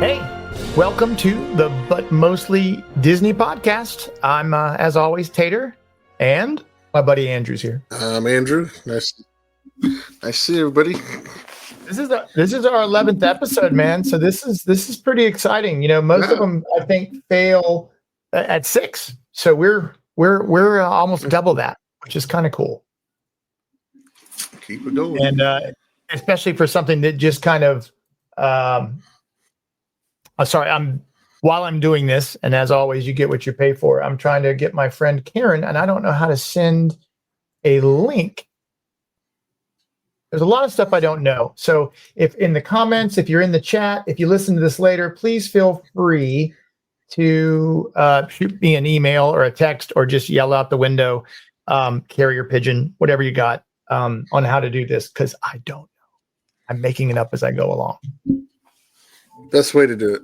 Hey, welcome to the But Mostly Disney podcast. I'm, as always, Tater, and my buddy Andrew's here. I'm Andrew. Nice to see everybody. This is our 11th episode, man. So this is pretty exciting. You know, most of them I think fail at 6. So we're almost double that, which is kind of cool. Keep it going, and especially for something that just kind of. While I'm doing this, and as always, you get what you pay for. I'm trying to get my friend Karen, and I don't know how to send a link. There's a lot of stuff I don't know. So if in the comments, if you're in the chat, if you listen to this later, please feel free to shoot me an email or a text or just yell out the window, carrier pigeon, whatever you got on how to do this, because I don't know. I'm making it up as I go along. Best way to do it.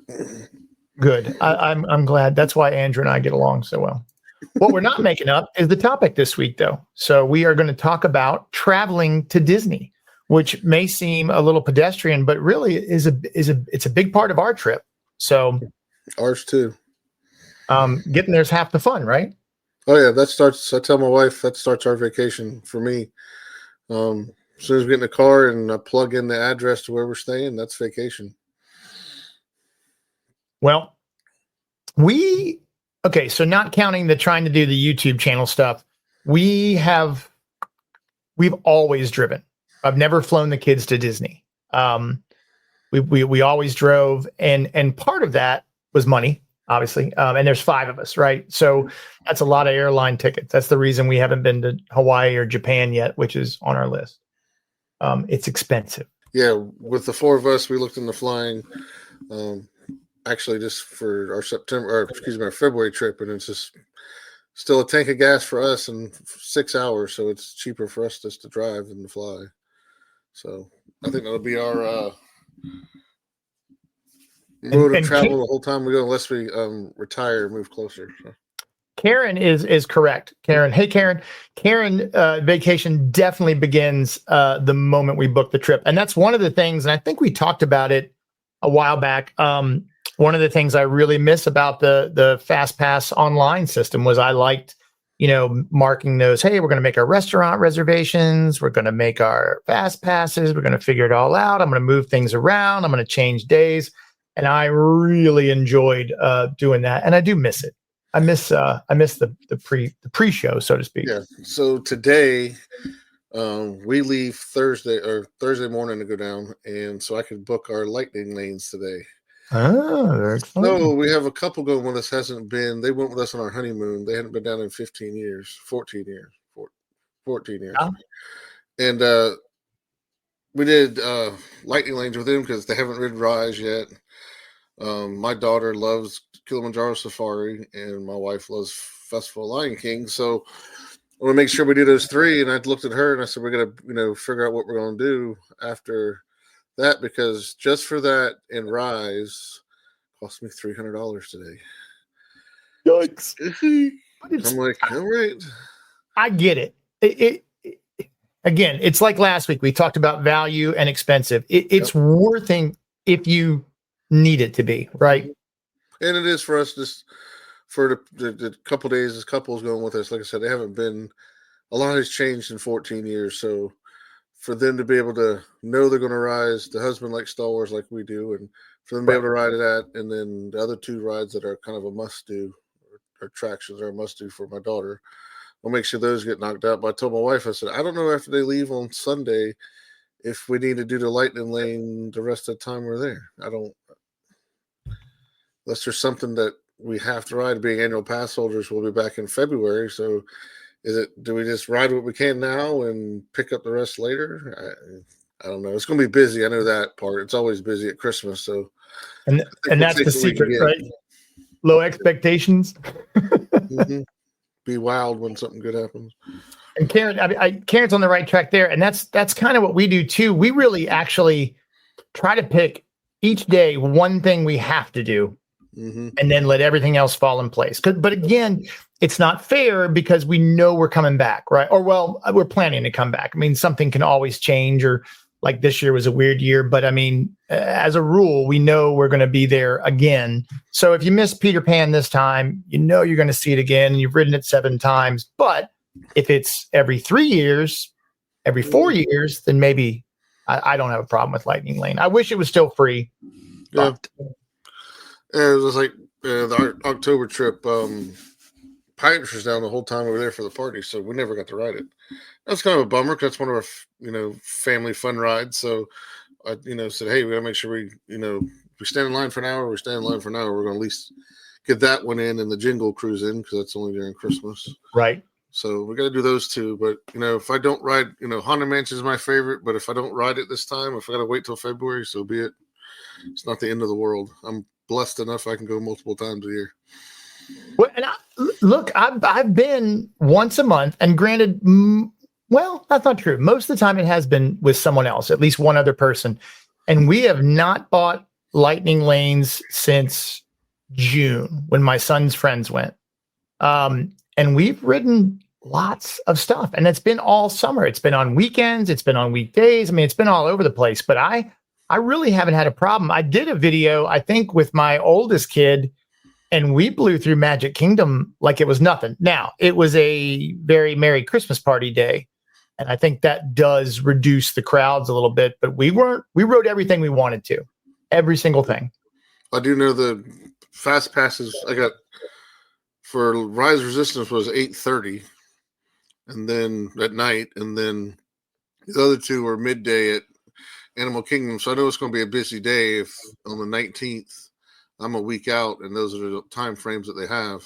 Good. I'm glad. That's why Andrew and I get along so well. What we're not making up is the topic this week, though. So we are going to talk about traveling to Disney, which may seem a little pedestrian, but really it's a big part of our trip. So ours too. Getting there's half the fun, right? Oh yeah, I tell my wife that starts our vacation for me. As soon as we get in the car and I plug in the address to where we're staying, that's vacation. Well, so not counting the trying to do the YouTube channel stuff, we've always driven. I've never flown the kids to Disney. We always drove, and part of that was money, obviously. And there's 5 of us, right? So that's a lot of airline tickets. That's the reason we haven't been to Hawaii or Japan yet, which is on our list. It's expensive. Yeah, with the 4 of us, we looked into flying. Actually, just for our our February trip, and it's just still a tank of gas for us in 6 hours, so it's cheaper for us just to drive than to fly. So I think that'll be our mode of travel the whole time we go, unless we retire and move closer. So. Karen is correct. Karen, hey Karen. Karen, vacation definitely begins the moment we book the trip, and that's one of the things. And I think we talked about it a while back. One of the things I really miss about the FastPass online system was I liked, marking those, hey, we're going to make our restaurant reservations. We're going to make our fast passes. We're going to figure it all out. I'm going to move things around. I'm going to change days. And I really enjoyed doing that. And I do miss it. I miss the pre-show, so to speak. Yeah. So today we leave Thursday morning to go down. And so I could book our lightning lanes today. Oh, very exciting. No, we have a couple going with us. They went with us on our honeymoon. They hadn't been down in 14 years. Oh. And we did lightning lanes with them because they haven't ridden Rise yet. My daughter loves Kilimanjaro Safari, and my wife loves Festival of Lion King. So I want to make sure we do those 3. And I looked at her and I said, we're going to, figure out what we're going to do after that, because just for that and Rise cost me $300 today. Yikes. I'm like, all right. I get it. Again, it's like last week. We talked about value and expensive. It's worth it if you need it to be, right? And it is for us just for the couple days this couple is going with us. Like I said, they haven't been, a lot has changed in 14 years. So for them to be able to know they're going to Rise, the husband likes Star Wars like we do, and for them to be able to ride it and then the other 2 rides that are kind of a must-do, or attractions are a must-do for my daughter, we'll make sure those get knocked out. But I told my wife, I said, I don't know after they leave on Sunday if we need to do the lightning lane the rest of the time we're there. I don't, unless there's something that we have to ride. Being annual pass holders, we'll be back in February, so do we just ride what we can now and pick up the rest later? I don't know. It's going to be busy. I know that part. It's always busy at Christmas. So, and that's the secret, right? Low expectations. Mm-hmm. Be wild when something good happens. And Karen, Karen's on the right track there, and that's kind of what we do too. We really actually try to pick each day one thing we have to do, and then let everything else fall in place. But again, it's not fair because we know we're coming back, right? Or we're planning to come back. I mean, something can always change, or like this year was a weird year, but I mean, as a rule, we know we're going to be there again. So if you miss Peter Pan this time, you know you're going to see it again. And you've ridden it 7 times. But if it's every 3 years, every 4 years, then maybe I don't have a problem with Lightning Lane. I wish it was still free. Yeah. But And it was like the October trip. Pirates was down the whole time we were there for the party, so we never got to ride it. That's kind of a bummer because that's one of our family fun rides. So I said, hey, we gotta make sure we we stand in line for an hour. We stand in line for an hour. We're gonna at least get that one in and the Jingle Cruise in because that's only during Christmas. right. So we got to do those two. But if I don't ride, Haunted Mansion is my favorite. But if I don't ride it this time, if I got to wait till February, so be it. It's not the end of the world. I'm blessed enough I can go multiple times a year. Well, and look, I've been once a month, and granted, well, that's not true. Most of the time, it has been with someone else, at least one other person, and we have not bought Lightning Lanes since June when my son's friends went, and we've ridden lots of stuff, and it's been all summer. It's been on weekends, it's been on weekdays. I mean, it's been all over the place. But I really haven't had a problem. I did a video, I think, with my oldest kid. And we blew through Magic Kingdom like it was nothing. Now, it was a very Merry Christmas party day. And I think that does reduce the crowds a little bit. But we rode everything we wanted to. Every single thing. I do know the fast passes I got for Rise Resistance was 8:30. And then at night. And then the other two were midday at Animal Kingdom. So I know it's going to be a busy day if on the 19th. I'm a week out, and those are the time frames that they have.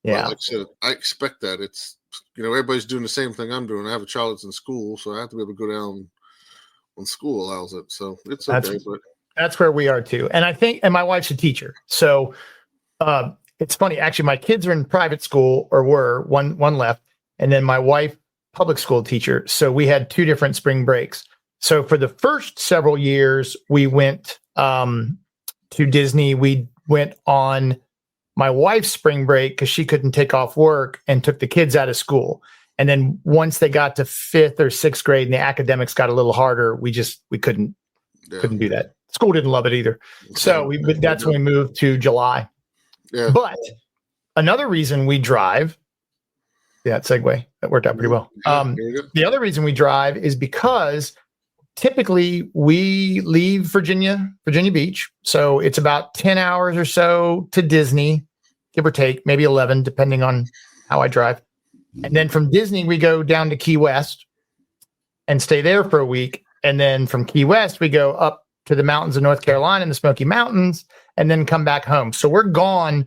Yeah. But like I said, I expect that. It's, everybody's doing the same thing I'm doing. I have a child that's in school, so I have to be able to go down when school allows it. So it's okay. That's where we are too. And I think, and my wife's a teacher. So it's funny. Actually, my kids are in private school, or were one left. And then my wife, public school teacher. So we had 2 different spring breaks. So for the first several years, we went to Disney. We went on my wife's spring break because she couldn't take off work and took the kids out of school. And then once they got to 5th or 6th grade and the academics got a little harder, we couldn't do that. School didn't love it either. So that's when we moved to July. Yeah. But another reason we drive, segue, that worked out pretty well. The other reason we drive is because typically we leave Virginia Beach. So it's about 10 hours or so to Disney, give or take, maybe 11, depending on how I drive. And then from Disney, we go down to Key West and stay there for a week. And then from Key West, we go up to the mountains of North Carolina and the Smoky Mountains, and then come back home. So we're gone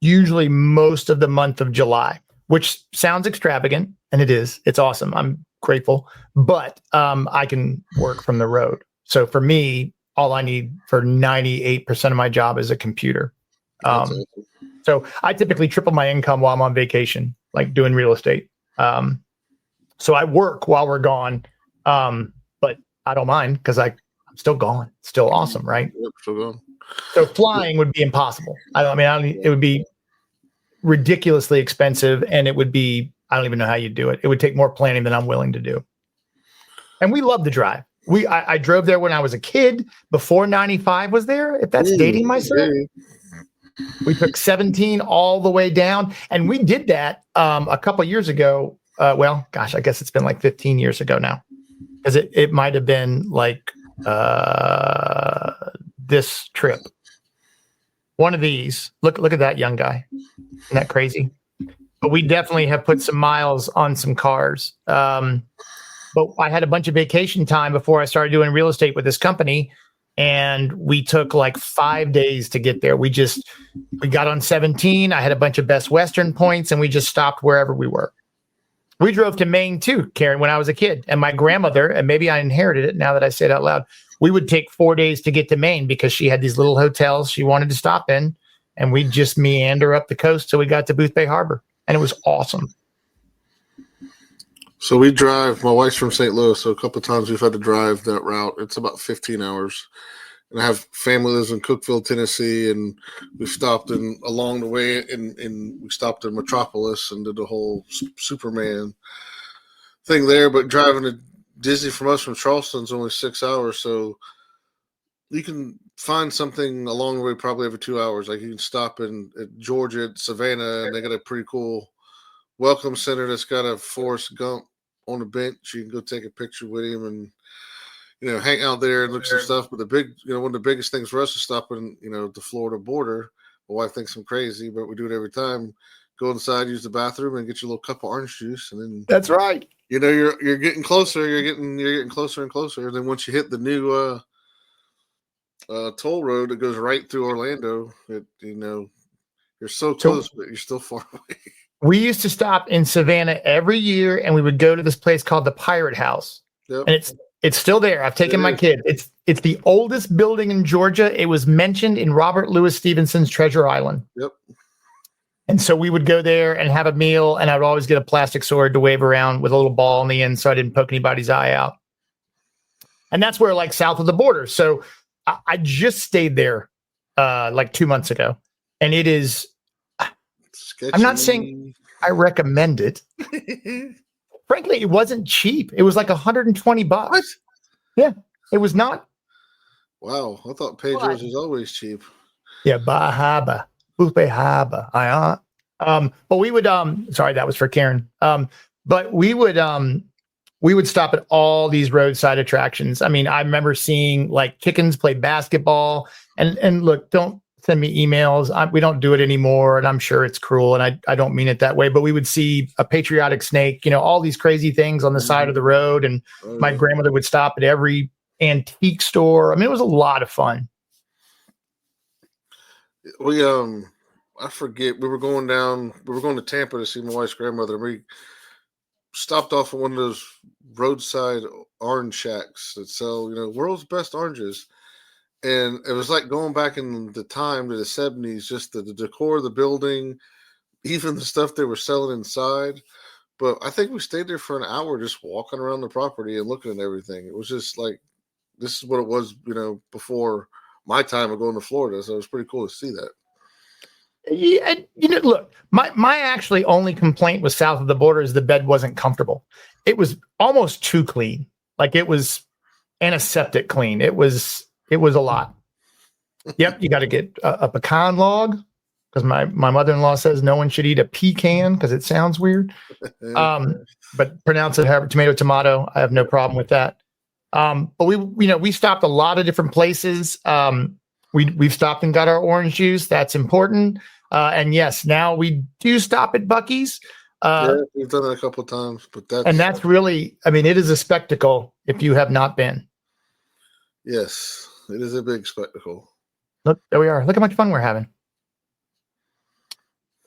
usually most of the month of July, which sounds extravagant. And it is. It's awesome. I'm grateful, but I can work from the road. So for me, all I need for 98% of my job is a computer. So I typically triple my income while I'm on vacation, like doing real estate. So I work while we're gone, but I don't mind because I'm still gone. It's still awesome, right? Yep, still gone. So flying would be impossible. It would be ridiculously expensive, and it would be, I don't even know how you do it. It would take more planning than I'm willing to do. And we love to drive. I drove there when I was a kid, before 95 was there, if that's dating myself. We took 17 all the way down. And we did that a couple of years ago. I guess it's been like 15 years ago now. Because it might have been like this trip. One of these. Look at that young guy. Isn't that crazy? But we definitely have put some miles on some cars. But I had a bunch of vacation time before I started doing real estate with this company. And we took like 5 days to get there. We got on 17. I had a bunch of Best Western points, and we just stopped wherever we were. We drove to Maine too, Karen, when I was a kid. And my grandmother, and maybe I inherited it now that I say it out loud, we would take 4 days to get to Maine because she had these little hotels she wanted to stop in. And we'd just meander up the coast till we got to Boothbay Harbor. And it was awesome. So we drive, my wife's from St. Louis, so a couple of times we've had to drive that route. It's about 15 hours. And I have family lives in Cookeville, Tennessee, and we stopped along the way, and we stopped in Metropolis and did the whole Superman thing there. But driving to Disney from us from Charleston's only 6 hours, so you can find something along the way probably every 2 hours. Like you can stop in at Georgia, at Savannah, and they got a pretty cool welcome center that's got a Forrest Gump on the bench. You can go take a picture with him and hang out there and look at some stuff. But the big, one of the biggest things for us is stopping, the Florida border. My wife thinks I'm crazy, but we do it every time. Go inside, use the bathroom, and get your little cup of orange juice, and then That's right. You're getting closer. You're getting closer and closer. And then once you hit the new toll road that goes right through Orlando, you're so close, but you're still far away. We used to stop in Savannah every year, and we would go to this place called the Pirate House. Yep. And it's still there. I've taken my kid. It's the oldest building in Georgia. It was mentioned in Robert Louis Stevenson's Treasure Island. Yep. And so we would go there and have a meal, and I would always get a plastic sword to wave around with a little ball on the end so I didn't poke anybody's eye out. And that's where, like, south of the border. So I just stayed there like 2 months ago, and it is. Sketchy. I'm not saying I recommend it. Frankly, it wasn't cheap. It was like $120. What? Yeah, it was not. Wow, I thought Pedro's was always cheap. Yeah, Bahaba, Bupe Haba. But we would sorry, that was for Karen. But we would stop at all these roadside attractions. I mean, I remember seeing like chickens play basketball. And look, don't send me emails. We don't do it anymore, and I'm sure it's cruel, and I don't mean it that way. But we would see a patriotic snake, all these crazy things on the side of the road, and my grandmother would stop at every antique store. I mean, it was a lot of fun. We I forget, we were going to Tampa to see my wife's grandmother. We stopped off at one of those roadside orange shacks that sell, world's best oranges. And it was like going back in the time to the 70s, just the decor of the building, even the stuff they were selling inside. But I think we stayed there for an hour just walking around the property and looking at everything. It was just like, this is what it was, before my time of going to Florida. So it was pretty cool to see that. Yeah, look, my actually only complaint was south of the border is the bed wasn't comfortable. It was almost too clean. Like it was antiseptic clean. It was a lot. Yep, you got to get a pecan log because my mother-in-law says no one should eat a pecan because it sounds weird. But pronounce it however, tomato. I have no problem with that. But we stopped a lot of different places. We've stopped and got our orange juice. That's important. And yes, now we do stop at Buc-ee's. Yeah, we've done that a couple of times, but that's really, it is a spectacle if you have not been. Yes, it is a big spectacle. Look, there we are. Look how much fun we're having.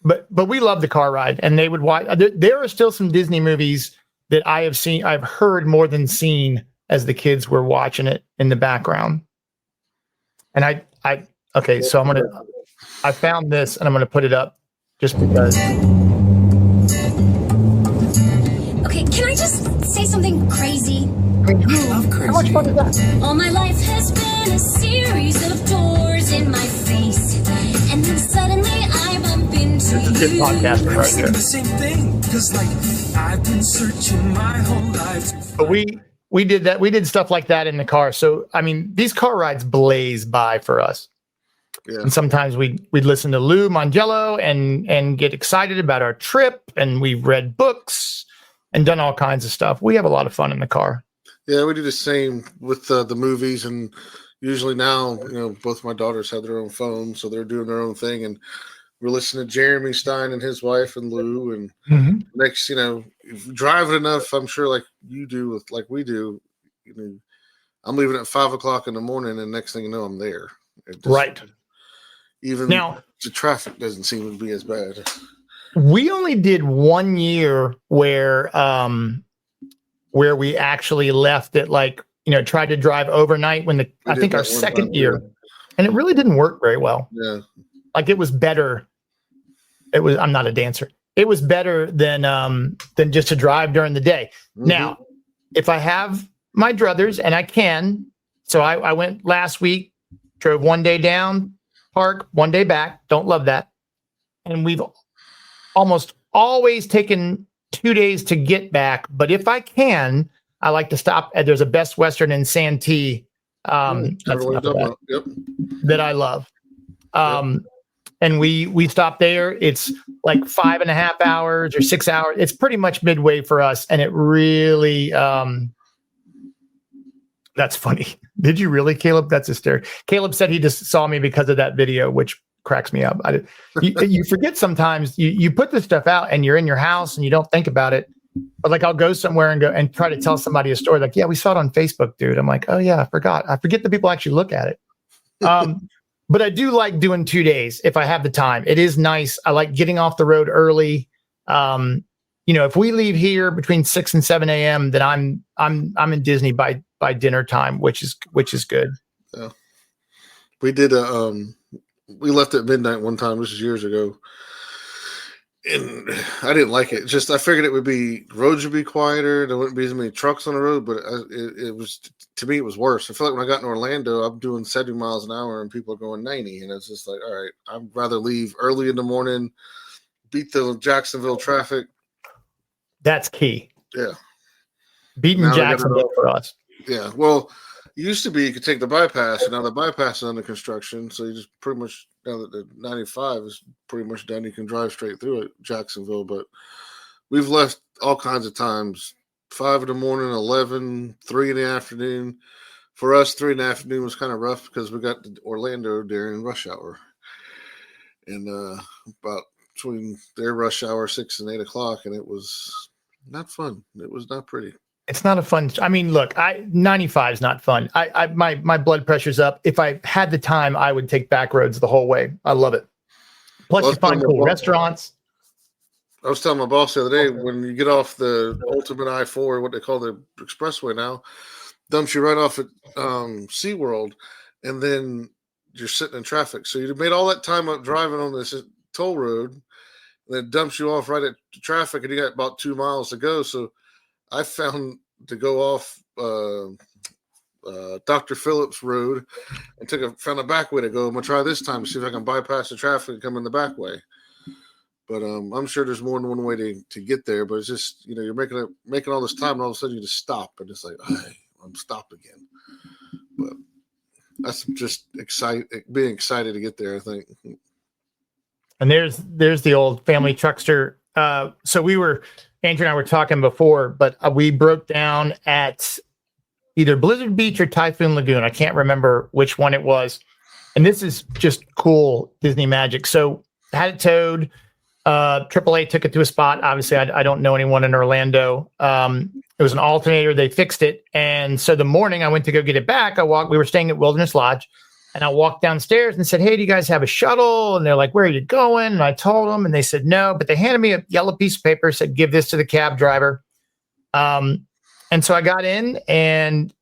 But we love the car ride, and they would watch. There are still some Disney movies that I've heard more than seen as the kids were watching it in the background. And okay, so I found this and I'm gonna put it up just because. Okay, can I just say something crazy? I love crazy. How much fun is that? All my life has been a series of doors in my face, and then suddenly I bump into It's a good podcast right there. The same thing, because I've been searching my whole life. But we did that. We did stuff like that in the car. So these car rides blaze by for us. Yeah. And sometimes we'd listen to Lou Mongello and get excited about our trip, and we've read books and done all kinds of stuff. We have a lot of fun in the car. Yeah, we do the same with the movies, and usually now, both my daughters have their own phones, so they're doing their own thing, and we're listening to Jeremy Stein and his wife and Lou, and next, if you drive it enough, I'm sure like you do, like we do, I'm leaving at 5 o'clock in the morning, and next thing you know, I'm there. Right. Even now, the traffic doesn't seem to be as bad. We only did 1 year where we actually left it tried to drive overnight when I think our second year, and it really didn't work very well. Yeah. Like it was better. I'm not a dancer. It was better than just to drive during the day. Mm-hmm. Now, if I have my druthers, and I can, so I went last week, drove 1 day down, park, 1 day back. Don't love that. And we've almost always taken 2 days to get back. But if I can, I like to stop at. There's a Best Western in Santee. Never That's went enough of up. that, Yep. that I love. And we stop there. It's like 5.5 hours or 6 hours. It's pretty much midway for us, and it really. That's funny. Did you really, Caleb? That's hysterical. Caleb said he just saw me because of that video, which cracks me up. You forget sometimes. You put this stuff out, and you're in your house, and you don't think about it. But like, I'll go somewhere and try to tell somebody a story. Like, yeah, we saw it on Facebook, dude. I'm like, oh yeah, I forgot. I forget that people actually look at it. But I do like doing 2 days if I have the time. It is nice. I like getting off the road early. If we leave here between 6 and 7 a.m., then I'm in Disney by dinner time, which is good. Yeah. We did we left at midnight one time. This is years ago, and I didn't like it. Just I figured roads would be quieter. There wouldn't be as many trucks on the road, but it was, to me, it was worse. I feel like when I got in Orlando, I'm doing 70 miles an hour and people are going 90, and it's just like, all right, I'd rather leave early in the morning, beat the Jacksonville traffic. That's key. Yeah. Beating Jacksonville for us. Yeah. Well, it used to be you could take the bypass, and now the bypass is under construction. So you just pretty much, now that the 95 is pretty much done, you can drive straight through it, Jacksonville. But we've left all kinds of times, 5 in the morning, 11, 3 in the afternoon. For us, 3 in the afternoon was kind of rough because we got to Orlando during rush hour. And about between their rush hour, 6 and 8 o'clock, and it was not fun. It was not pretty. It's not a fun. I mean, look, 95 is not fun. My blood pressure's up. If I had the time, I would take back roads the whole way. I love it. Plus, you find cool restaurants. I was telling my boss the other day, when you get off the ultimate I-4, what they call the expressway now, dumps you right off at SeaWorld, and then you're sitting in traffic. So you made all that time up driving on this toll road, and then it dumps you off right at traffic, and you got about 2 miles to go. So I found to go off Dr. Phillips Road and found a back way to go. I'm gonna try this time to see if I can bypass the traffic and come in the back way. But I'm sure there's more than one way to get there. But it's just, you're making all this time, and all of a sudden you just stop, and it's like, hey, I'm stopped again. But that's just being excited to get there, I think. And there's the old family truckster. So Andrew and I were talking before, but we broke down at either Blizzard Beach or Typhoon Lagoon. I can't remember which one it was. And this is just cool Disney magic. So had it towed. AAA took it to a spot. Obviously, I don't know anyone in Orlando. It was an alternator. They fixed it. And so the morning I went to go get it back, we were staying at Wilderness Lodge. And I walked downstairs and said, hey, do you guys have a shuttle? And they're like, where are you going? And I told them, and they said, no, but they handed me a yellow piece of paper, said, give this to the cab driver. And so I got in, and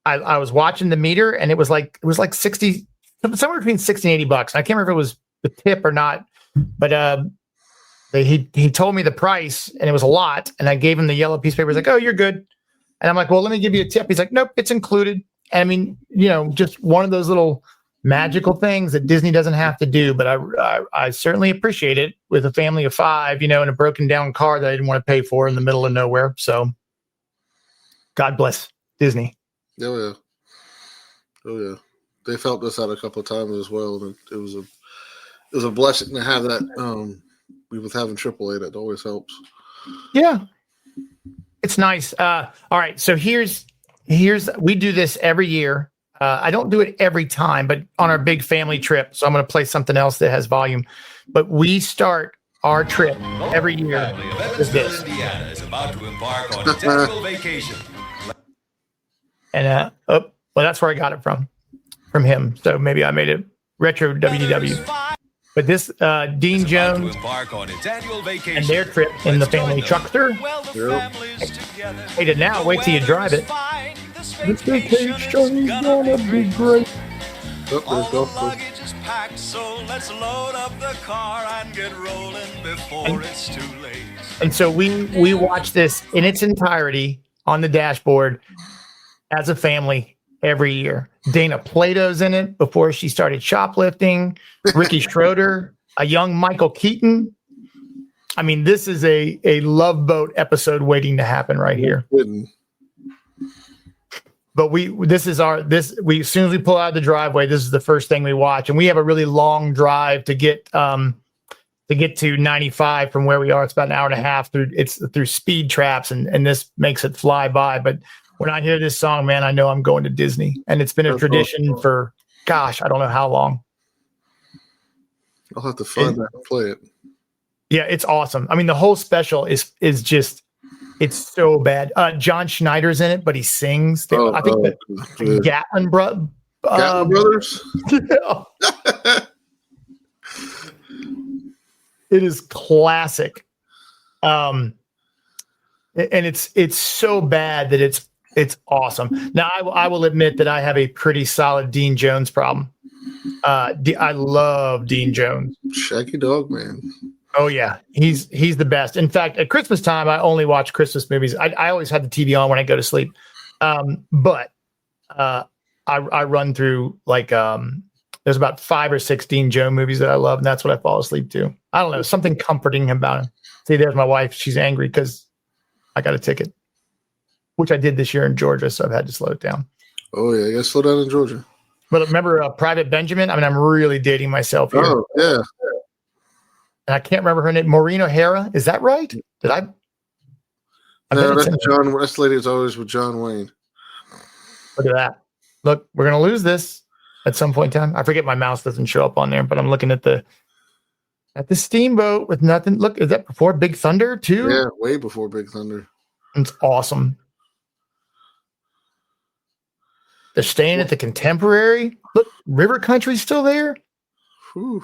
I was watching the meter, and it was like 60, somewhere between 60 and $80. I can't remember if it was the tip or not, but he told me the price, and it was a lot. And I gave him the yellow piece of paper. He's like, oh, you're good. And I'm like, well, let me give you a tip. He's like, nope, it's included. I mean, just one of those little magical things that Disney doesn't have to do, but I certainly appreciate it with a family of 5, in a broken down car that I didn't want to pay for in the middle of nowhere. So God bless Disney. Oh yeah. They've helped us out a couple of times as well. And it was a blessing to have that. With having AAA, that always helps. Yeah. It's nice. All right. So here's we do this every year. I don't do it every time, but on our big family trip. So I'm going to play something else that has volume. But we start our trip every year with this. Indiana is about to embark on its annual vacation. And well, that's where I got it from him. So maybe I made it retro WDW. But this Dean Jones and their trip in the family truckster. Hey, to now wait till you drive it. This vacation is gonna be great. All the luggage is packed, so let's load up the car and get rolling before it's too late. And so we watch this in its entirety on the dashboard as a family every year. Dana Plato's in it before she started shoplifting. Ricky Schroeder, a young Michael Keaton. I mean, this is a Love Boat episode waiting to happen right here. But we as soon as we pull out of the driveway, this is the first thing we watch, and we have a really long drive to get to 95 from where we are. It's about an hour and a half through speed traps, and this makes it fly by. But when I hear this song, man, I know I'm going to Disney, and it's been a tradition for, gosh, I don't know how long. I'll have to find that and play it. Yeah, it's awesome. I mean, the whole special is just, it's so bad. John Schneider's in it, but he sings. I think the Gatlin Gatlin Brothers. Yeah. It is classic. And it's so bad that it's awesome. Now I will admit that I have a pretty solid Dean Jones problem. I love Dean Jones. Shaggy Dog Man. Oh yeah, he's the best. In fact, at Christmas time, I only watch Christmas movies. I always have the TV on when I go to sleep. But I run through there's about 5 or 6 Dean Jones movies that I love, and that's what I fall asleep to. I don't know, something comforting about him. See, there's my wife. She's angry because I got a ticket, which I did this year in Georgia, so I've had to slow it down. Oh yeah, you gotta slow down in Georgia. But remember Private Benjamin? I mean, I'm really dating myself here. Oh yeah. And I can't remember her name. Maureen O'Hara. Is that right? Did I? No, that's John. This lady is always with John Wayne. Look at that. Look, we're going to lose this at some point in time. I forget my mouse doesn't show up on there, but I'm looking at the steamboat with nothing. Look, is that before Big Thunder too? Yeah, way before Big Thunder. It's awesome. They're staying at the Contemporary. Look, River Country's still there. Whew.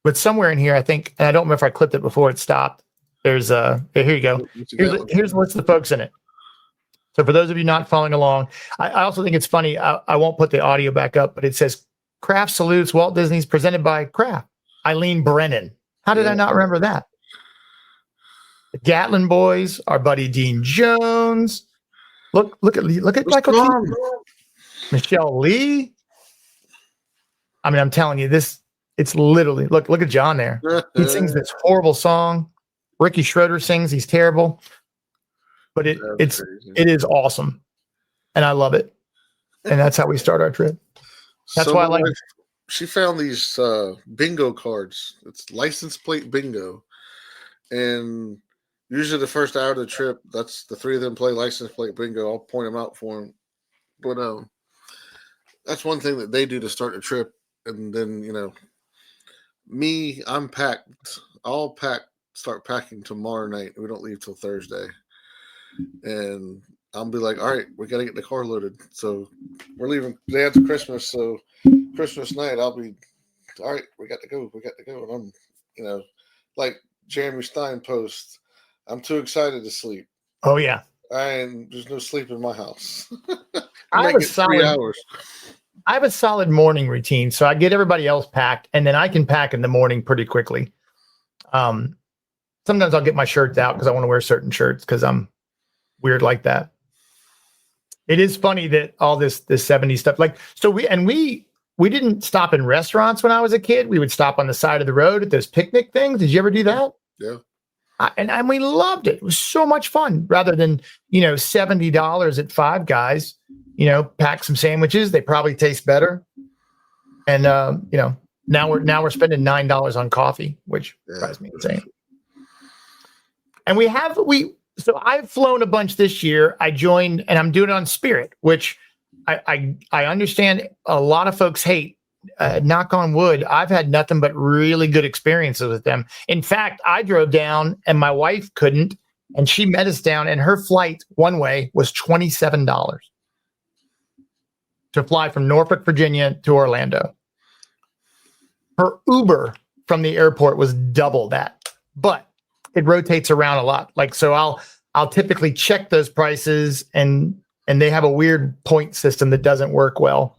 But somewhere in here, I think, and I don't remember if I clipped it before it stopped. There's here you go. Here's what's the folks in it. So for those of you not following along, I also think it's funny. I won't put the audio back up, but it says Kraft salutes Walt Disney's presented by Kraft. Eileen Brennan. How did I not remember that? The Gatlin Boys, our buddy Dean Jones. Look at Michael Keaton. Michelle Lee. I mean, I'm telling you, it's literally look at John there. He sings this horrible song. Ricky Schroeder sings. He's terrible. But it is awesome. And I love it. And that's how we start our trip. That's why I like it. She found these bingo cards. It's license plate bingo. And usually the first hour of the trip, that's the 3 of them play license plate bingo. I'll point them out for them. But that's one thing that they do to start the trip. And then, I'm packed. I'll start packing tomorrow night. We don't leave till Thursday. And I'll be like, all right, we got to get the car loaded. So we're leaving day after Christmas. So Christmas night, I'll be, all right, we got to go. And I'm, like Jeremy Stein posts, I'm too excited to sleep. Oh, yeah. There's no sleep in my house. I have 3 hours. I have a solid morning routine. So I get everybody else packed, and then I can pack in the morning pretty quickly. Sometimes I'll get my shirts out because I want to wear certain shirts because I'm weird like that. It is funny that all this 70s stuff, we didn't stop in restaurants when I was a kid. We would stop on the side of the road at those picnic things. Did you ever do that? Yeah. And we loved it. It was so much fun rather than, $70 at Five Guys, pack some sandwiches. They probably taste better. And, now we're spending $9 on coffee, which drives me insane. And so I've flown a bunch this year. I joined, and I'm doing it on Spirit, which I understand a lot of folks hate. Knock on wood, I've had nothing but really good experiences with them. In fact, I drove down, and my wife couldn't, and she met us down, and her flight one way was $27 to fly from Norfolk, Virginia to Orlando. Her Uber from the airport was double that, but it rotates around a lot. So I'll typically check those prices, and they have a weird point system that doesn't work well.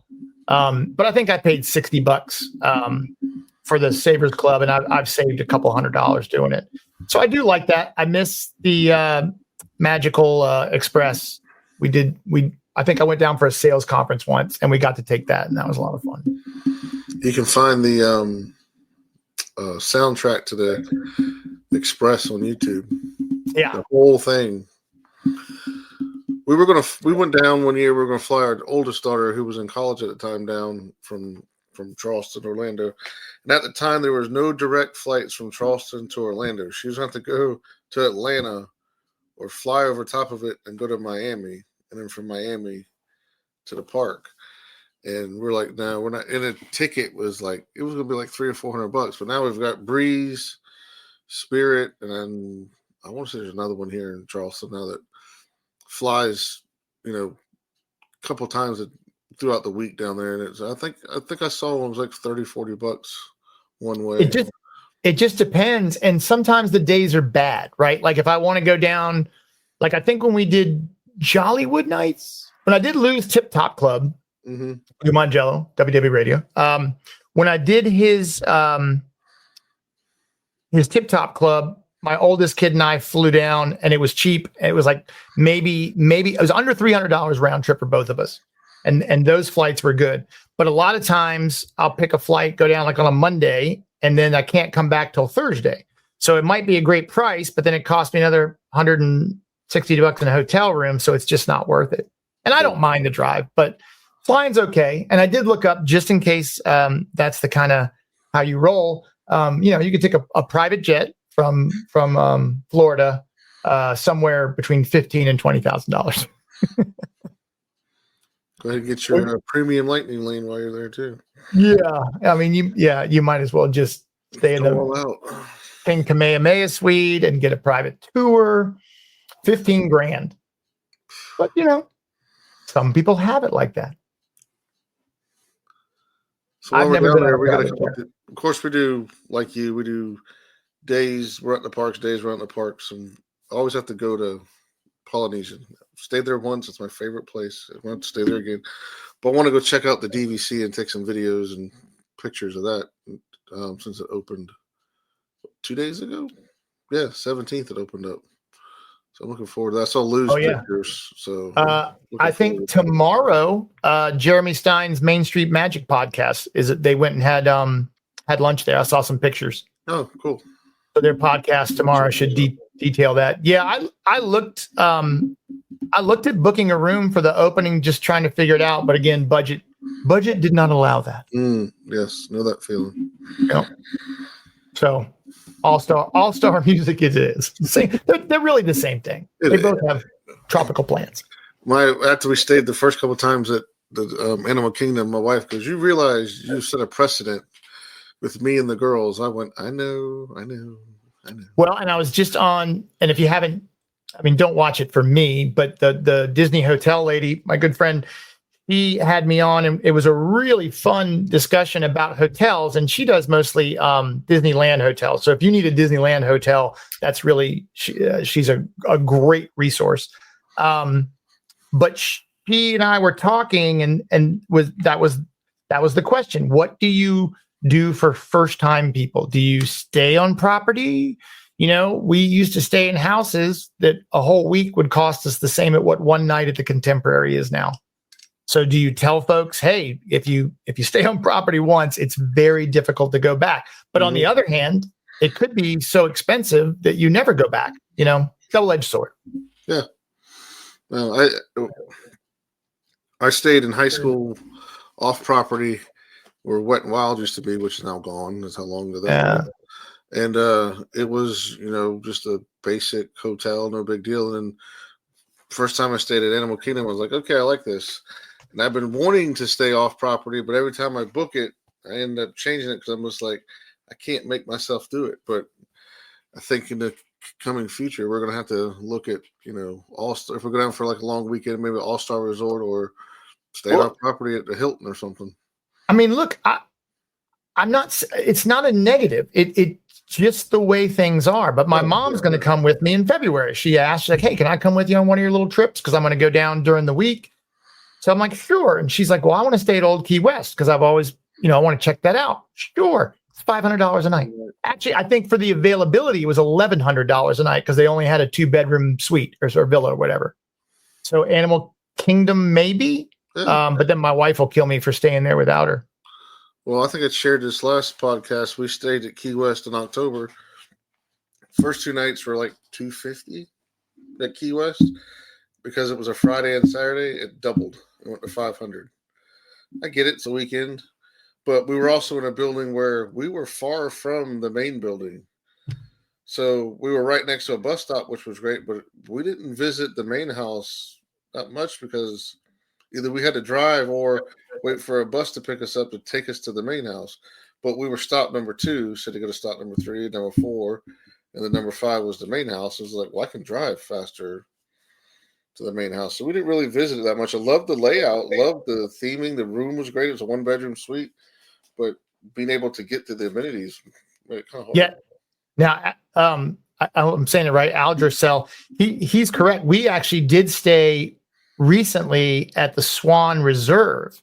But I think I paid $60 for the Savers Club, and I've saved a couple $100 doing it. So I do like that. I miss the Magical Express. I think I went down for a sales conference once, and we got to take that, and that was a lot of fun. You can find the soundtrack to the Express on YouTube. Yeah, the whole thing We went down one year. We were gonna fly our oldest daughter, who was in college at the time, down from Charleston, Orlando. And at the time, there was no direct flights from Charleston to Orlando. She was going to have to go to Atlanta or fly over top of it and go to Miami, and then from Miami to the park. And we're like, no, we're not. And a ticket was like, it was going to be like $300 or $400. But now we've got Breeze, Spirit, and then I want to say there's another one here in Charleston now that flies, a couple times throughout the week down there. And it's, I think I saw one was like $30-$40 one way. It just depends. And sometimes the days are bad, right? Like if I want to go down, like I think when we did Jollywood nights, when I did Lou's Tip Top Club, Lou Mangello, WW Radio. When I did his Tip Top Club, my oldest kid and I flew down, and it was cheap. It was like maybe it was under $300 round trip for both of us, and those flights were good. But a lot of times I'll pick a flight, go down like on a Monday, and then I can't come back till Thursday. So it might be a great price, but then it cost me another $160 in a hotel room, so it's just not worth it. And I don't mind the drive, but flying's okay. And I did look up just in case that's the kind of how you roll. You could take a private jet from Florida somewhere between $15,000 and $20,000. Go ahead and get your premium lightning lane while you're there too. Yeah, I mean, you might as well just stay in the King Kamehameha suite and get a private tour. $15,000, but some people have it like that. So while we're down there, we got of course we do like you. We do days we're at the parks, days we're at the parks, and I always have to go to Polynesian. Stayed there once; it's my favorite place. I want to stay there again, but I want to go check out the DVC and take some videos and pictures of that since it opened 2 days ago. Yeah, 17th it opened up. So I'm looking forward to that. I saw Lou's pictures. So I think tomorrow, Jeremy Stein's Main Street Magic podcast they went and had lunch there. I saw some pictures. Oh, cool. So their podcast tomorrow should detail that. Yeah, I looked at booking a room for the opening, just trying to figure it out. But again, budget did not allow that. Yes, know that feeling. Yeah. So all-star music it is. They're really the same thing. They both have tropical plants. After we stayed the first couple of times at the Animal Kingdom, my wife goes, "You realize you set a precedent with me and the girls." I went, I know. Well, and I was just on, and if you haven't, don't watch it for me, but the Disney hotel lady, my good friend, he had me on, and it was a really fun discussion about hotels, and she does mostly Disneyland hotels. So if you need a Disneyland hotel, that's really, she's a great resource. But she and I were talking, and that was the question. What do you do for first-time people? Do you stay on property? We used to stay in houses that a whole week would cost us the same at what one night at the Contemporary is now. So do you tell folks, hey, if you stay on property once, it's very difficult to go back. But on the other hand, it could be so expensive that you never go back, double-edged sword. Yeah. Well, I stayed in high school off property where Wet and Wild used to be, which is now gone. That's how long ago that was. And it was, just a basic hotel, no big deal. And then first time I stayed at Animal Kingdom, I was like, okay, I like this. And I've been wanting to stay off property, but every time I book it, I end up changing it because I'm just like, I can't make myself do it. But I think in the coming future, we're going to have to look at, All-Star. If we're going for like a long weekend, maybe All-Star Resort or stay off property at the Hilton or something. Look, I'm not, it's not a negative. It's just the way things are. But my mom's going to come with me in February. She asked, she's like, hey, can I come with you on one of your little trips? Because I'm going to go down during the week. So I'm like, sure. And she's like, well, I want to stay at Old Key West because I've always, I want to check that out. Sure. It's $500 a night. Actually, I think for the availability, it was $1,100 a night because they only had a 2-bedroom suite or villa or whatever. So Animal Kingdom, maybe. But then my wife will kill me for staying there without her. Well, I think I shared this last podcast. We stayed at Key West in October. First 2 nights were like $250 at Key West. because it was a Friday and Saturday, it doubled. It went to 500. I get it, it's a weekend, but we were also in a building where we were far from the main building. So we were right next to a bus stop, which was great, but we didn't visit the main house that much because either we had to drive or wait for a bus to pick us up to take us to the main house. But we were stop number 2, so to go to stop number 3, number 4, and then number 5 was the main house. It was like, well, I can drive faster to the main house. So we didn't really visit it that much. I loved the layout, loved the theming. The room was great. It was a 1-bedroom suite, but being able to get to the amenities made it kind of hard. Yeah. Now, I'm saying it right. Aldrasel, he's correct. We actually did stay recently at the Swan Reserve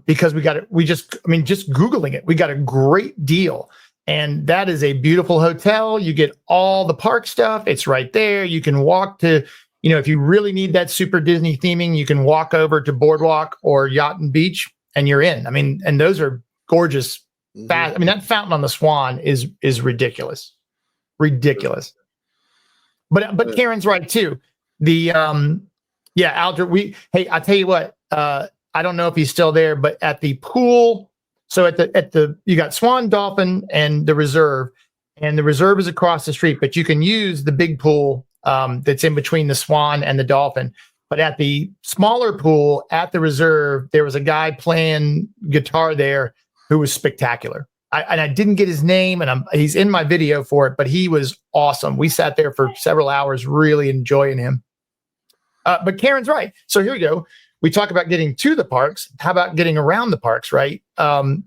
because just Googling it, we got a great deal. And that is a beautiful hotel. You get all the park stuff. It's right there. You can walk to, if you really need that super Disney theming, you can walk over to Boardwalk or Yacht and Beach and you're in. I mean, and those are gorgeous. Fast. I mean, that fountain on the Swan is ridiculous. Ridiculous. But Karen's right too. The Aldra, I tell you what, I don't know if he's still there, but at the pool, so at the you got Swan, Dolphin, and the reserve is across the street, but you can use the big pool that's in between the Swan and the Dolphin. But at the smaller pool at the reserve, there was a guy playing guitar there who was spectacular. I didn't get his name, and he's in my video for it, but he was awesome. We sat there for several hours, really enjoying him. But Karen's right. So here we go. We talk about getting to the parks. How about getting around the parks, right? That's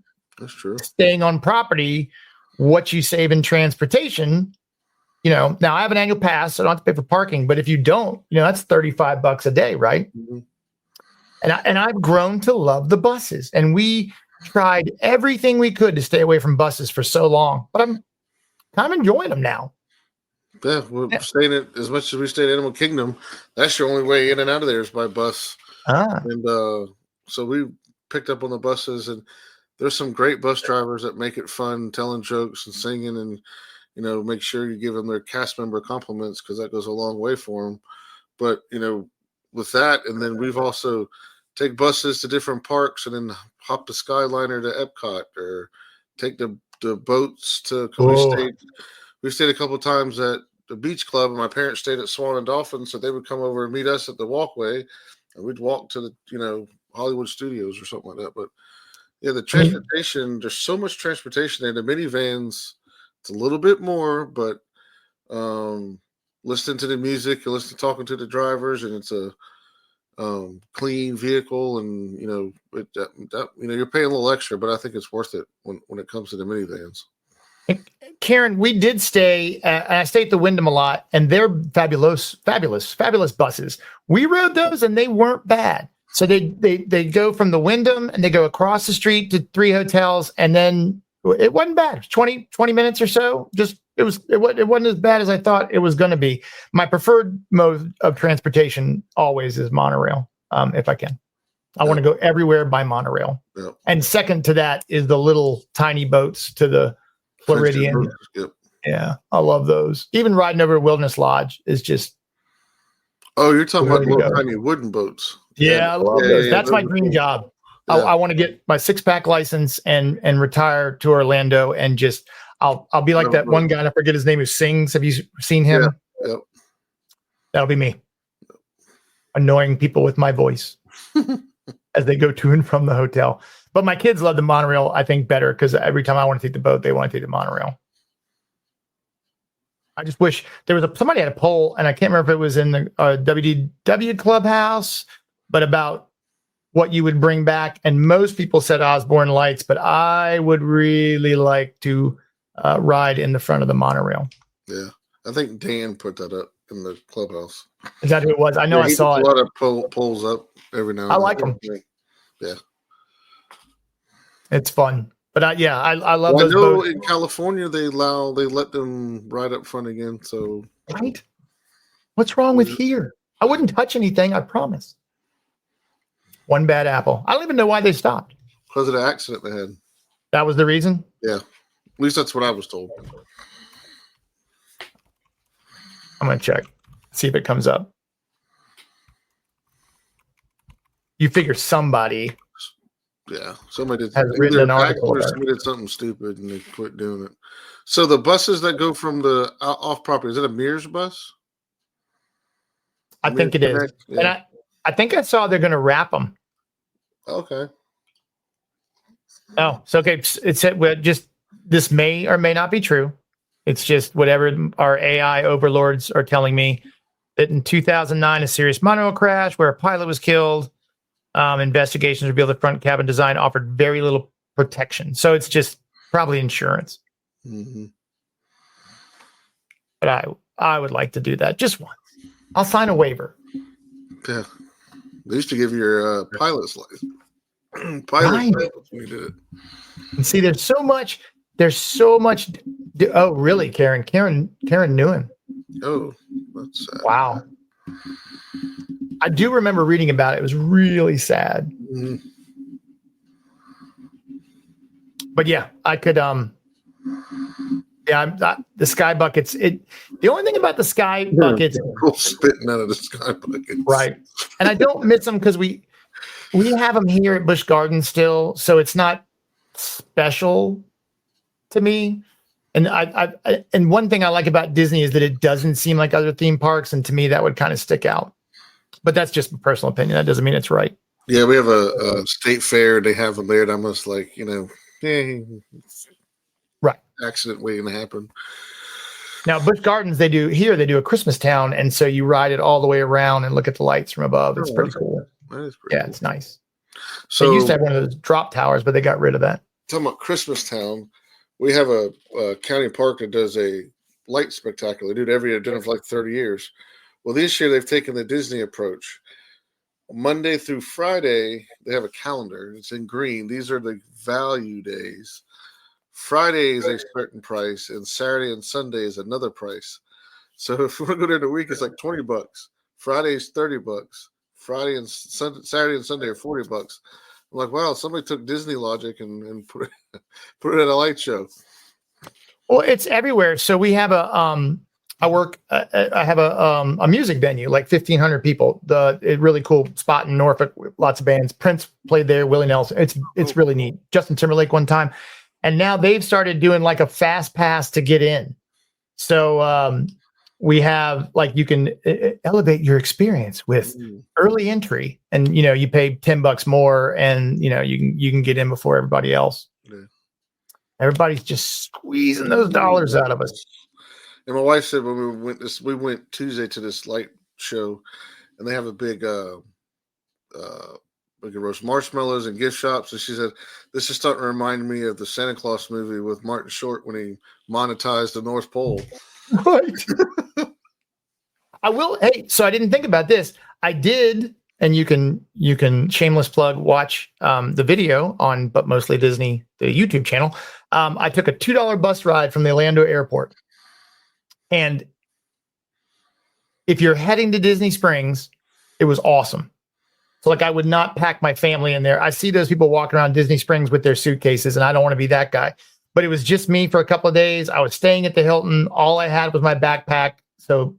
true. Staying on property, what you save in transportation. Now I have an annual pass, so I don't have to pay for parking. But if you don't, that's $35 a day, right? Mm-hmm. And I've grown to love the buses, and we tried everything we could to stay away from buses for so long, but I'm kind of enjoying them now. Yeah, we're staying at, as much as we stay at Animal Kingdom, that's your only way in and out of there is by bus. And so we picked up on the buses, and there's some great bus drivers that make it fun, telling jokes and singing, and make sure you give them their cast member compliments because that goes a long way for them. But with that, and then we've also take buses to different parks, and then hop the Skyliner to Epcot, or take the boats to. We stayed a couple of times at the Beach Club, and my parents stayed at Swan and Dolphin, so they would come over and meet us at the walkway, and we'd walk to the Hollywood Studios or something like that. But yeah, the transportation, there's so much transportation, and the minivans, it's a little bit more, but listening to the music, you listen to talking to the drivers, and it's a clean vehicle, and you're paying a little extra, but I think it's worth it when it comes to the minivans. Karen, we did stay, and I stayed at the Wyndham a lot, and they're fabulous buses. We rode those, and they weren't bad. So they go from the Wyndham, and they go across the street to 3 hotels, and then it wasn't bad. 20 minutes or so. It wasn't as bad as I thought it was going to be. My preferred mode of transportation always is monorail, if I can. I want to go everywhere by monorail. Yeah. And second to that is the little tiny boats to the Floridian. Yep. Yeah, I love those. Even riding over to Wilderness Lodge is just. Oh, you're talking about little tiny wooden boats. Yeah, I love those. That's my dream job. Yeah. I want to get my 6-pack license and retire to Orlando, and just I'll be like that one guy, and I forget his name, who sings. Have you seen him? Yeah. Yep. That'll be me. Annoying people with my voice as they go to and from the hotel. But my kids love the monorail, I think, better, because every time I want to take the boat, they want to take the monorail. I just wish there was somebody had a poll, and I can't remember if it was in the WDW Clubhouse, but about what you would bring back. And most people said Osborne Lights, but I would really like to ride in the front of the monorail. Yeah, I think Dan put that up in the Clubhouse. Is that who it was? I know I saw it. A lot of polls up every now and then. I like them. Yeah. It's fun. But I love those boats. In California they let them ride up front again. So right? What's wrong with here? I wouldn't touch anything, I promise. One bad apple. I don't even know why they stopped. Because of the accident they had. That was the reason? Yeah. At least that's what I was told. I'm gonna check. See if it comes up. you figure somebody Yeah, somebody did has written either an back article or about it. somebody did something stupid and they quit doing it. So the buses that go from the off property, is it a Mears bus? I think it is. Connect? And Yeah. I think I saw they're going to wrap them. Okay. Oh, so okay. It said, well, just this may or may not be true. It's just whatever our AI overlords are telling me, that in 2009, a serious monorail crash where a pilot was killed. Investigations revealed the front cabin design offered very little protection. So it's just probably insurance. Hmm. But I would like to do that just once. I'll sign a waiver. Yeah. They used to give you your pilot's license. Right. License when you did it. And see, there's so much. Oh, really, Karen? Karen knew him. Oh, that's sad. Wow. I do remember reading about it. It was really sad. Mhm. But yeah, I could. The sky buckets. The only thing about the sky buckets, People spitting out of the sky buckets. right? And I don't miss them because we have them here at Busch Gardens still, so it's not special to me. And and one thing I like about Disney is that it doesn't seem like other theme parks, and to me that would kind of stick out. But that's just a personal opinion. That doesn't mean it's right. Yeah, we have a state fair. They have them there. And I'm just like, Right. Accident waiting to happen. Now, Busch Gardens, they do a Christmas town, and so you ride it all the way around and look at the lights from above. It's pretty cool. That is pretty Yeah, cool. it's nice. So They used to have one of those drop towers, but they got rid of that. talking about Christmas Town, we have a county park that does a light spectacular. They do it every year. Done it for like 30 years. Well, this year they've taken the Disney approach. Monday through Friday, they have a calendar. It's in green. These are the value days. Friday is a certain price, and Saturday and Sunday is another price. So if we're going to the week, it's like $20. Friday is $30. Friday and Saturday and Sunday are $40. I'm like, wow, somebody took Disney logic and put it at a light show. Well, it's everywhere. So we have I have a music venue, like 1,500 people. A really cool spot in Norfolk, lots of bands. Prince played there, Willie Nelson. It's really neat. Justin Timberlake one time. And now they've started doing like a fast pass to get in. So we have like, you can elevate your experience with early entry, and you pay $10 more, and you can get in before everybody else. Yeah. Everybody's just squeezing those dollars out of us. And my wife said when we went Tuesday to this light show, and they have a big we can roast marshmallows and gift shops. And she said, this is starting to remind me of the Santa Claus movie with Martin Short when he monetized the North Pole. Right. I will. Hey, so I didn't think about this. I did, and you can shameless plug, watch the video on But Mostly Disney, the YouTube channel. I took a $2 bus ride from the Orlando airport. And if you're heading to Disney Springs, it was awesome. So like I would not pack my family in there. I see those people walking around Disney Springs with their suitcases, and I don't want to be that guy. But it was just me for a couple of days. I was staying at the Hilton. All I had was my backpack. So,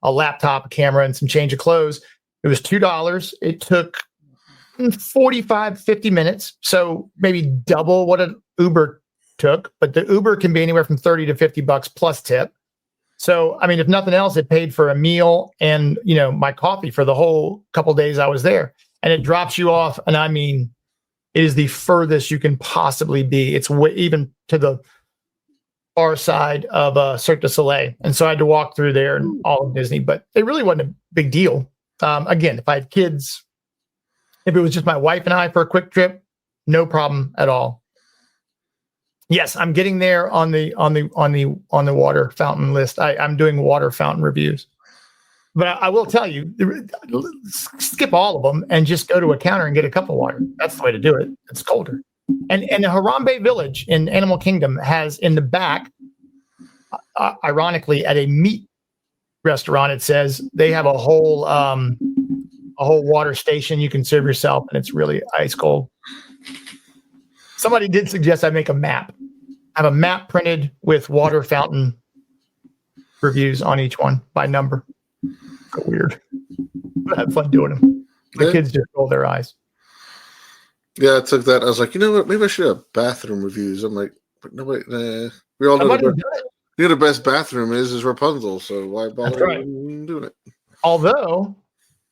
a laptop, a camera, and some change of clothes. It was $2. It took 45, 50 minutes. So maybe double what an Uber took. But the Uber can be anywhere from $30 to $50 plus tip. So, I mean, if nothing else, it paid for a meal and, my coffee for the whole couple of days I was there. And it drops you off. And I mean, it is the furthest you can possibly be. It's even to the far side of Cirque du Soleil. And so I had to walk through there and all of Disney, but it really wasn't a big deal. Again, if I had kids, if it was just my wife and I for a quick trip, no problem at all. Yes, I'm getting there on the water fountain list. I'm doing water fountain reviews, but I will tell you, skip all of them and just go to a counter and get a cup of water. That's the way to do it. It's colder. And the Harambe Village in Animal Kingdom has in the back, ironically, at a meat restaurant, it says they have a whole water station you can serve yourself, and it's really ice cold. Somebody did suggest I make a map. I have a map printed with water fountain reviews on each one by number. So weird. But I had fun doing them. My Yeah. kids just roll their eyes. Yeah, I took that. I was like, you know what? Maybe I should have bathroom reviews. I'm like, but nobody. We all know Somebody's the, done it. you know the best bathroom is Rapunzel. So why bother right. even doing it? Although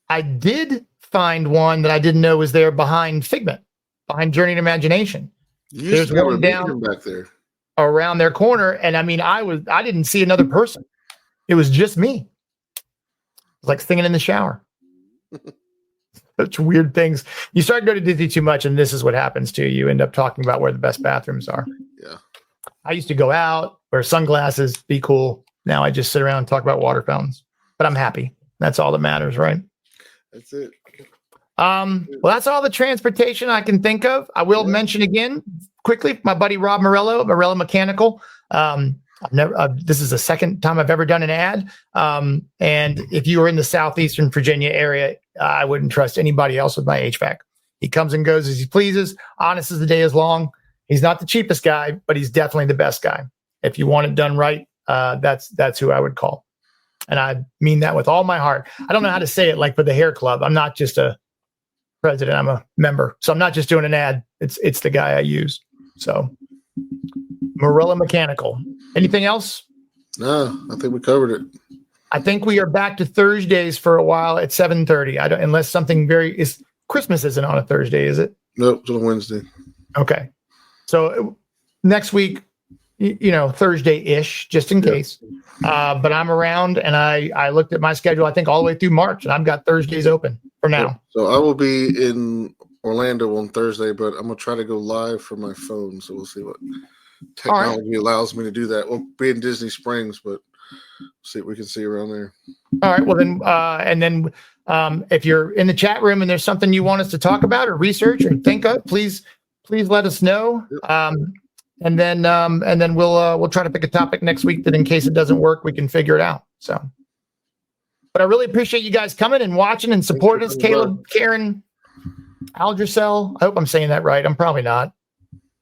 I did find one that I didn't know was there behind Figment, behind Journey to Imagination, You There's used to have one a down. medium back there. around their corner. And I mean, I didn't see another person. It was just me. It was like singing in the shower. Such weird things. You start to go to Disney too much, and this is what happens to you. You end up talking about where the best bathrooms are. Yeah. I used to go out, wear sunglasses, be cool. Now I just sit around and talk about water fountains. But I'm happy. That's all that matters, right? That's it. Well, that's all the transportation I can think of. I will mention again quickly my buddy Rob Morello, Morello Mechanical. This is the second time I've ever done an ad. And if you are in the southeastern Virginia area, I wouldn't trust anybody else with my HVAC. He comes and goes as he pleases. Honest as the day is long. He's not the cheapest guy, but he's definitely the best guy. If you want it done right, that's who I would call. And I mean that with all my heart. I don't know how to say it like for the hair club. I'm not just a president, I'm a member. So I'm not just doing an ad. It's the guy I use. So Morella Mechanical. Anything else? No, I think we covered it. I think we are back to Thursdays for a while at 7:30. Unless something Christmas isn't on a Thursday, is it? Nope, it's on Wednesday. Okay. So next week, Thursday-ish, just in case. But I'm around, and I looked at my schedule, I think all the way through March, and I've got Thursdays open for now. So I will be in Orlando on Thursday, but I'm going to try to go live from my phone. So we'll see what technology allows me to do that. We'll be in Disney Springs, but see what we can see around there. All right. Well, then, if you're in the chat room and there's something you want us to talk about or research or think of, please let us know. And then we'll try to pick a topic next week that in case it doesn't work, we can figure it out. So, but I really appreciate you guys coming and watching and supporting us. Caleb, Karen, Algercell. I hope I'm saying that right. I'm probably not.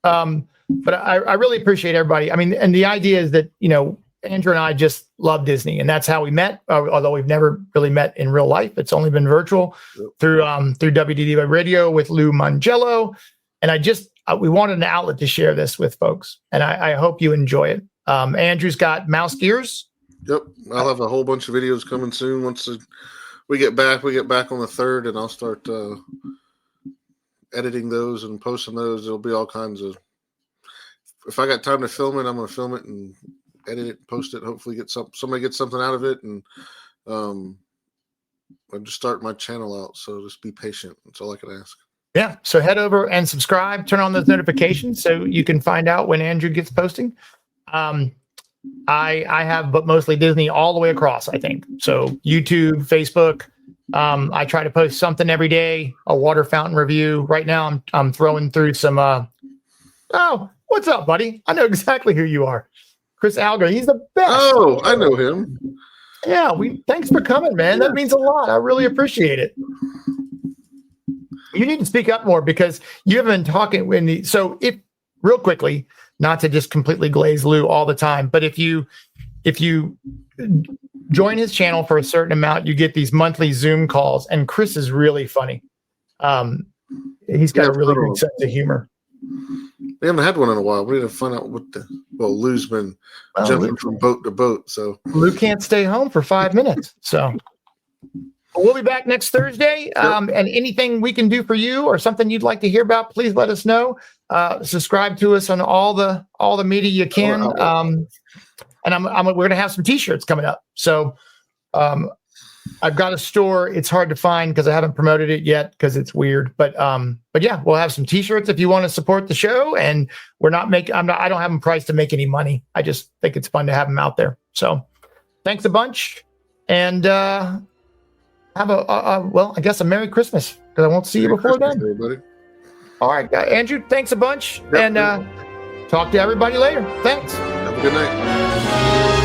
But I really appreciate everybody. I mean, and the idea is that, Andrew and I just love Disney, and that's how we met. Although we've never really met in real life. It's only been virtual through WDD Radio with Lou Mangello. And we wanted an outlet to share this with folks, and I hope you enjoy it. Andrew's got mouse gears. Yep, I'll have a whole bunch of videos coming soon. Once we get back on the 3rd, and I'll start editing those and posting those. There'll be all kinds of. If I got time to film it, I'm going to film it and edit it, post it. Hopefully, somebody gets something out of it, and I'm just starting my channel out. So just be patient. That's all I can ask. Yeah. So head over and subscribe, turn on those notifications so you can find out when Andrew gets posting. I have, but mostly Disney all the way across, I think. So YouTube, Facebook. I try to post something every day, a water fountain review. Right now I'm throwing through some, oh, what's up, buddy? I know exactly who you are. Chris Alger. He's the best. Oh, I know him. Yeah. Thanks for coming, man. That means a lot. I really appreciate it. You need to speak up more because you haven't been talking real quickly, not to just completely glaze Lou all the time, but if you join his channel for a certain amount, you get these monthly Zoom calls, and Chris is really funny. He's got a really good sense of humor. We haven't had one in a while. We need to find out Lou's been jumping from boat to boat. So Lou can't stay home for 5 minutes. So we'll be back next Thursday. And anything we can do for you or something you'd like to hear about, please let us know. Subscribe to us on all the media you can. And we're going to have some t-shirts coming up. So I've got a store. It's hard to find because I haven't promoted it yet because it's weird. But yeah, we'll have some t-shirts if you want to support the show. And I don't have them priced to make any money. I just think it's fun to have them out there. So thanks a bunch. And have I guess a Merry Christmas because I won't see you before then. Everybody. All right, Andrew, thanks a bunch. Yep. And talk to everybody later. Thanks. Have a good night.